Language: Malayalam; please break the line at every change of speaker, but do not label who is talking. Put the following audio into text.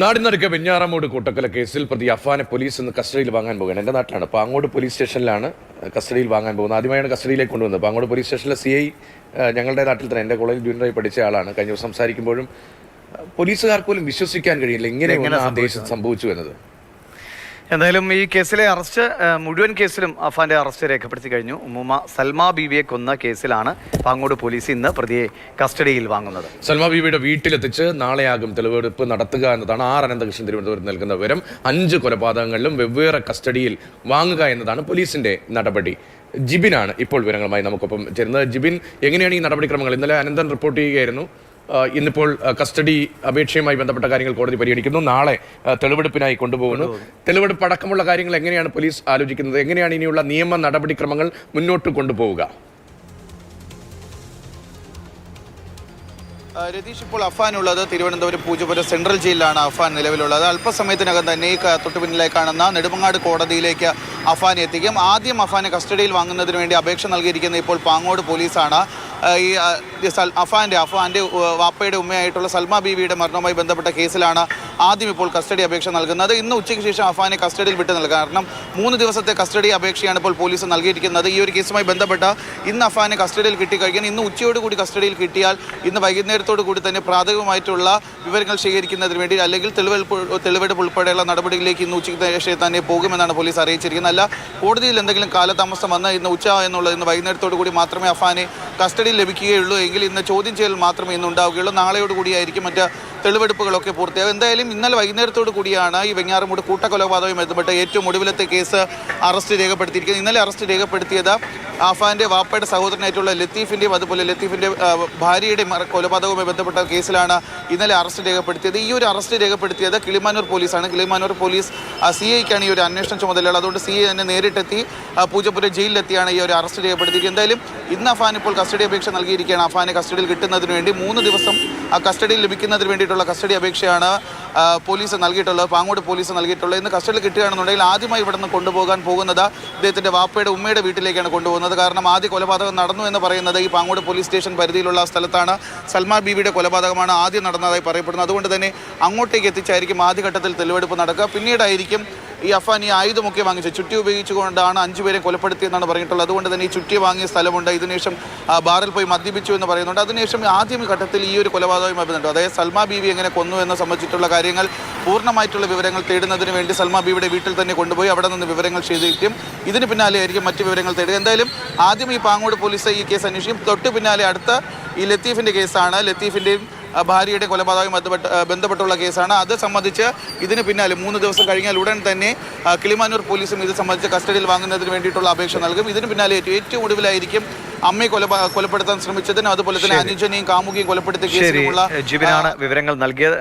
നാടിനടുക്ക വെഞ്ഞാറമൂട് കൂട്ടക്കൊല കേസിൽ പ്രതി അഫാനെ പോലീസ് ഇന്ന് കസ്റ്റഡിയിൽ വാങ്ങാൻ പോകുകയാണ്. എൻ്റെ നാട്ടിലാണ്. പാങ്ങോട് പോലീസ് സ്റ്റേഷനിലാണ് കസ്റ്റഡിയിൽ വാങ്ങാൻ പോകുന്നത്. ആദ്യമായാണ് കസ്റ്റഡിയിലേക്ക് കൊണ്ടുവന്നത്. പാങ്ങോട് പോലീസ് സ്റ്റേഷനിലെ CI ഞങ്ങളുടെ നാട്ടിൽ തന്നെ എൻ്റെ കോളേജിൽ ജൂനിയറായി പഠിച്ച ആളാണ്. കഴിഞ്ഞ ദിവസം സംസാരിക്കുമ്പോഴും പോലീസുകാർക്ക് പോലും വിശ്വസിക്കാൻ കഴിയില്ല ഇങ്ങനെ ദേശത്ത് സംഭവിച്ചു എന്നത്.
എന്തായാലും ഈ കേസിലെ അറസ്റ്റ് മുഴുവൻ കേസിലും അഫാന്റെ അറസ്റ്റ് രേഖപ്പെടുത്തി കഴിഞ്ഞു. ഉമ്മുമ്മ സൽമ ബീവിയെ കൊന്ന കേസിലാണ് പാങ്ങോട് പോലീസ് ഇന്ന് പ്രതിയെ കസ്റ്റഡിയിൽ വാങ്ങുന്നത്.
സൽമ ബീവിയുടെ വീട്ടിലെത്തിച്ച് നാളെയാകും തെളിവെടുപ്പ് നടത്തുക എന്നതാണ് അനന്തകൃഷ്ണൻ തിരുവനന്തപുരത്ത് നൽകുന്ന വിവരം. 5 കൊലപാതകങ്ങളിലും വെവ്വേറെ കസ്റ്റഡിയിൽ വാങ്ങുക എന്നതാണ് പോലീസിന്റെ നടപടി. ജിബിനാണ് ഇപ്പോൾ വിവരങ്ങളുമായി നമുക്കൊപ്പം ചേരുന്നത്. ജിബിൻ, എങ്ങനെയാണ് ഈ നടപടിക്രമങ്ങൾ? ഇന്നലെ അനന്തൻ റിപ്പോർട്ട് ചെയ്യുകയായിരുന്നു. ഇന്നിപ്പോൾ കസ്റ്റഡി അപേക്ഷയുമായി ബന്ധപ്പെട്ട കാര്യങ്ങൾ കോടതി പരിഗണിക്കുന്നു. നാളെ തെളിവെടുപ്പിനായി കൊണ്ടുപോകുന്നു. തെളിവെടുപ്പ് അടക്കമുള്ള കാര്യങ്ങൾ എങ്ങനെയാണ് പോലീസ് ആലോചിക്കുന്നത്? എങ്ങനെയാണ് ഇനിയുള്ള നിയമ നടപടിക്രമങ്ങൾ മുന്നോട്ട് കൊണ്ടുപോവുക?
രതീഷ്, ഇപ്പോൾ അഫാനുള്ളത് തിരുവനന്തപുരം പൂജപ്പുര സെൻട്രൽ ജയിലിലാണ് അഫാൻ നിലവിലുള്ളത്. അല്പസമയത്തിനകം തന്നെ ഈ തൊട്ടു പിന്നിലായി കാണുന്ന നെടുമങ്ങാട് കോടതിയിലേക്ക് അഫാനെ എത്തിക്കും. ആദ്യം അഫാനെ കസ്റ്റഡിയിൽ വാങ്ങുന്നതിന് വേണ്ടി അപേക്ഷ നൽകിയിരിക്കുന്നത് ഇപ്പോൾ പാങ്ങോട് പോലീസാണ്. ഈ അഫാന്റെ വാപ്പയുടെ ഉമ്മയായിട്ടുള്ള സൽമ ബീവിയുടെ മരണവുമായി ബന്ധപ്പെട്ട കേസിലാണ് ആദ്യം ഇപ്പോൾ കസ്റ്റഡി അപേക്ഷ നൽകുന്നത്. ഇന്ന് ഉച്ചയ്ക്ക് ശേഷം അഫാനെ കസ്റ്റഡിയിൽ വിട്ടു നൽകുക. കാരണം 3 ദിവസത്തെ കസ്റ്റഡി അപേക്ഷയാണ് ഇപ്പോൾ പോലീസ് നൽകിയിരിക്കുന്നത്. ഈ ഒരു കേസുമായി ബന്ധപ്പെട്ട ഇന്ന് അഫാനെ കസ്റ്റഡിയിൽ കിട്ടിക്കഴിഞ്ഞാൽ ഇന്ന് ഉച്ചയോടുകൂടി കസ്റ്റഡിയിൽ കിട്ടിയാൽ ഇന്ന് വൈകുന്നേരത്തോടു കൂടി തന്നെ പ്രാഥമികമായിട്ടുള്ള വിവരങ്ങൾ ശേഖരിക്കുന്നതിന് വേണ്ടി അല്ലെങ്കിൽ തെളിവെടുപ്പ് ഉൾപ്പെടെയുള്ള നടപടികളിലേക്ക് ഇന്ന് ഉച്ചയ്ക്ക് ശേഷം തന്നെ പോകുമെന്നാണ് പോലീസ് അറിയിച്ചിരിക്കുന്നത്. അല്ല കോടതിയിൽ എന്തെങ്കിലും കാലതാമസം വന്ന് ഇന്ന് ഉച്ച എന്നുള്ളത് ഇന്ന് വൈകുന്നേരത്തോടു കൂടി മാത്രമേ അഫാനെ കസ്റ്റഡിയിൽ ലഭിക്കുകയുള്ളൂ എങ്കിൽ ഇന്ന് ചോദ്യം ചെയ്യൽ മാത്രമേ ഇന്ന് ഉണ്ടാവുകയുള്ളൂ. നാളെയോടുകൂടിയായിരിക്കും മറ്റ് തെളിവെടുപ്പുകളൊക്കെ പൂർത്തിയാകും. എന്തായാലും ഇന്നലെ വൈകുന്നേരത്തോടു കൂടിയാണ് ഈ വെഞ്ഞാറമൂട് കൂട്ടക്കൊലപാതകവുമായി ബന്ധപ്പെട്ട് ഏറ്റവും ഒടുവിലത്തെ കേസ് അറസ്റ്റ് രേഖപ്പെടുത്തിയിരിക്കുന്നത്. ഇന്നലെ അറസ്റ്റ് രേഖപ്പെടുത്തിയത് അഫാന്റെ വാപ്പയുടെ സഹോദരനായിട്ടുള്ള ലത്തീഫിൻ്റെയും അതുപോലെ ലത്തീഫിൻ്റെ ഭാര്യയുടെ കൊലപാതകവുമായി ബന്ധപ്പെട്ട കേസിലാണ് ഇന്നലെ അറസ്റ്റ് രേഖപ്പെടുത്തിയത്. ഈ ഒരു അറസ്റ്റ് രേഖപ്പെടുത്തിയത് കിളിമാനൂർ പോലീസാണ്. കിളിമാനൂർ പോലീസ് CIക്കാണ് ഈ ഒരു അന്വേഷണ ചുമതലയുള്ളത്. അതുകൊണ്ട് CI തന്നെ നേരിട്ടെത്തി പൂജപ്പുര ജയിലിലെത്തിയാണ് ഈ ഒരു അറസ്റ്റ് രേഖപ്പെടുത്തിയത്. എന്തായാലും ഇന്ന് അഫാൻ ഇപ്പോൾ കസ്റ്റഡി അപേക്ഷ നൽകിയിരിക്കുകയാണ്. അഫാനെ കസ്റ്റഡിയിൽ കിട്ടുന്നതിന് വേണ്ടി 3 ദിവസം കസ്റ്റഡിയിൽ ലഭിക്കുന്നതിന് വേണ്ടിയിട്ടുള്ള കസ്റ്റഡി അപേക്ഷയാണ് പോലീസ് നൽകിയിട്ടുള്ളത്, പാങ്ങോട് പോലീസ് നൽകിയിട്ടുള്ളത്. ഇന്ന് കസ്റ്റഡിയിൽ കിട്ടുകയാണെന്നുണ്ടെങ്കിൽ ആദ്യമായി ഇവിടെ നിന്ന് കൊണ്ടുപോകാൻ പോകുന്നത് ഇദ്ദേഹത്തിൻ്റെ വാപ്പയുടെ ഉമ്മയുടെ വീട്ടിലേക്കാണ് കൊണ്ടുപോകുന്നത്. കാരണം ആദ്യ കൊലപാതകം നടന്നു എന്ന് പറയുന്നത് ഈ പാങ്ങോട് പോലീസ് സ്റ്റേഷൻ പരിധിയിലുള്ള സ്ഥലത്താണ്. സൽമ ബീവിയുടെ കൊലപാതകമാണ് ആദ്യം നടന്നതായി പറയപ്പെടുന്നത്. അതുകൊണ്ട് തന്നെ അങ്ങോട്ടേക്ക് എത്തിച്ചായിരിക്കും ആദ്യഘട്ടത്തിൽ തെളിവെടുപ്പ് നടക്കുക. പിന്നീടായിരിക്കും ഈ അഫാൻ ഈ ആയുധമൊക്കെ വാങ്ങിച്ച് ചുറ്റി ഉപയോഗിച്ചുകൊണ്ടാണ് 5 പേരെ കൊലപ്പെടുത്തിയെന്നാണ് പറഞ്ഞിട്ടുള്ളത്. അതുകൊണ്ട് തന്നെ ഈ ചുറ്റി വാങ്ങിയ സ്ഥലമുണ്ട്. ഇതിനുശേഷം ബാറിൽ പോയി മദ്യപിച്ചു എന്ന് പറയുന്നുണ്ട്. അതിനുശേഷം ആദ്യം ഘട്ടത്തിൽ ഈ ഒരു കൊലപാതകവുമായി ബന്ധപ്പെട്ടു, അതായത് സൽമ ബീവി എങ്ങനെ കൊന്നു എന്ന് സംബന്ധിച്ചിട്ടുള്ള കാര്യങ്ങൾ പൂർണ്ണമായിട്ടുള്ള വിവരങ്ങൾ തേടുന്നതിന് വേണ്ടി സൽമ ബീവിയുടെ വീട്ടിൽ തന്നെ കൊണ്ടുപോയി അവിടെ നിന്ന് വിവരങ്ങൾ ശേഖരിക്കും. ഇതിന് പിന്നാലെ ആയിരിക്കും മറ്റ് വിവരങ്ങൾ തേടുക. എന്തായാലും ആദ്യം ഈ പാങ്ങോട് പോലീസ് ഈ കേസ് അന്വേഷിക്കും. തൊട്ട് പിന്നാലെ അടുത്ത ഈ ലത്തീഫിൻ്റെ കേസാണ്. ലത്തീഫിൻ്റെയും ഭാര്യയുടെ കൊലപാതകവുമായി ബന്ധപ്പെട്ടുള്ള കേസാണ്. അത് സംബന്ധിച്ച് ഇതിന് പിന്നാലെ 3 ദിവസം കഴിഞ്ഞാൽ ഉടൻ തന്നെ കിളിമാനൂർ പോലീസും ഇത് സംബന്ധിച്ച് കസ്റ്റഡിയിൽ വാങ്ങുന്നതിന് വേണ്ടിയിട്ടുള്ള അപേക്ഷ നൽകും. ഇതിന് പിന്നാലെ ഏറ്റവും ഒടുവിലായിരിക്കും അമ്മയെ കൊലപ്പെടുത്താൻ ശ്രമിച്ചതിനും അതുപോലെ തന്നെ അനുജനെയും കാമുകിയും കൊലപ്പെടുത്തിയ കേസിലുള്ള
ജിബിനാണ് വിവരങ്ങൾ നൽകിയത്.